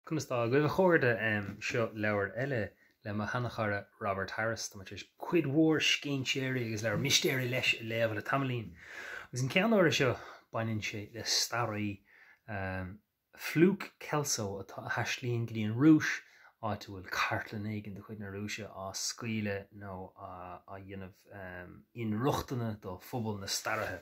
Cumstá go bh chóirde seo leabhar eile le mo hanachara Robert Harris tá mar cuid mhór scéintéirí agus leabhar mistéirí leis i léamh le tamlín. Agus an cean ára seo bainann sé le staraí flúk Kelso atá a thaislíonn go dtí an rúis áit bhfuil cartlan éigin do chuid na rúise á scaoile nó a dhéanamh inruachtainna do phobal na starathe.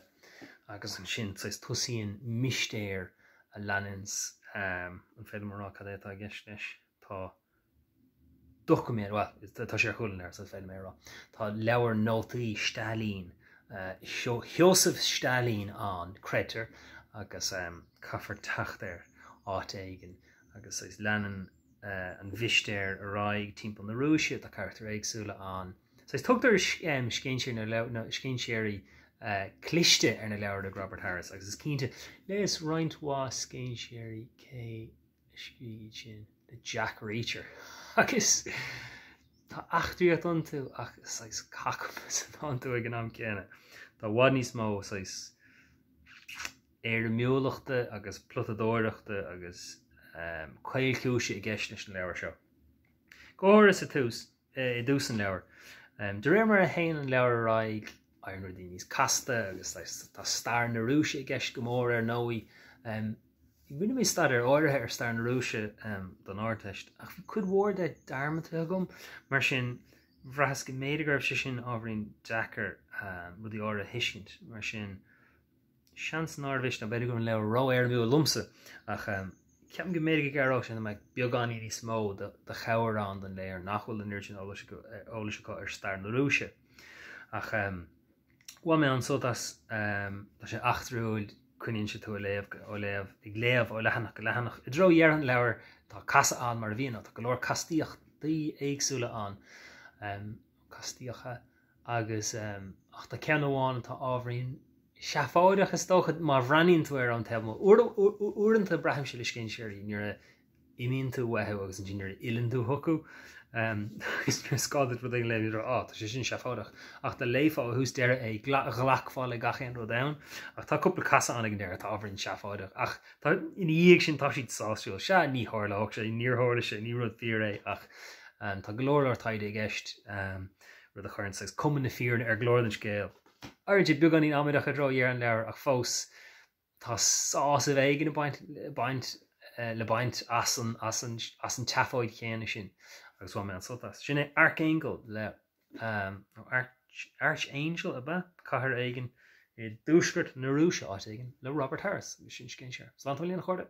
Agus an sin tusaíonn mistéir a leanins an féidir marrá cad é tá gceist leis tá document, well, tá sé chulann ar sa féidir mé rá. Tá leabhar nótaí Stalin, Joseph Stalin an creator agus caithfar teachtar áit éigen agus is leanan an bhistéir a ráig timpeall na rúise tá cartar éagsúla an. So is tugtar scéinséirí cliste ar na leabhar de Robert Harris agus is cínte leis roinntmhá scéinséirí cé sin de Jack Reacher agus tá achtuíocht an tú agus cachas an tú ag an am céine. Tá bhhad níos mó éar miúlaachta agus plotadóireachta agus cailciúise i gceist leis an leabhar seo. Go is a tús i dús an leabhar. De réir mar a héann an leabhar ráig ar nu níos casta agus tá star na rúise i gceist go mór ar nóí. Bhuiine mé stad ar áirithe ar star na rúise don áirteist. Ach chud mhór de darmata agam mar sin bhreas go méidir raibh sé sin ábhríonn Jackar rudí ára hiiscint mar sin seans an áirmhis na beidir go an leabhar rá ar mú lumsa ach ceapan go méidir go garrá sin meid beagán í smó de chabhar an den léir nachhfuil an nuir sin ólas go ar star na rúise. Ach bhfuil mé an sotas tá sé achtrúil cuiníonn sé tú ó léamh ag léamh ó lehanach go lehanach. I dro dhear an leabhar tá casa an mar bhíonna tá go leor castíochtaí éagsúla an castíocha agus ach tá cean amháin tá ábhríonn seafáideach is tóchad má bhreaníonn tú ar an teamh uaireanta braham se le scéinséirí nuair a imíonn tú wethe agus an nuair a ilann tú thucu is nuair scáidir rud ag léimh tá sé sin seafáideach ach tá léifá a thús deire é ghlachfáil le gachéan ru ann ach tá cúpla casa anna deir tá ábhríonn seafáideach ach tá in dhéag sin tá siad sáisiúil se ní háirlaach sé níortháirla sé ní rud fíor é ach tá glór ar taide gceist rud a chuirn sagus cuman na fíorn ar glór an scéal. Airde beag an amideach a dro dhear an leabhar ach fós tá sás a bheith na baint le baint as an teafáid chéana sin agus bhfuil mé an sotas. Sin é Archangel le Archangel a bheith caithear éigen i dúsgurt na rúise áit éigen le Robert Harris sin cén sér. Slán tú líon chuirde.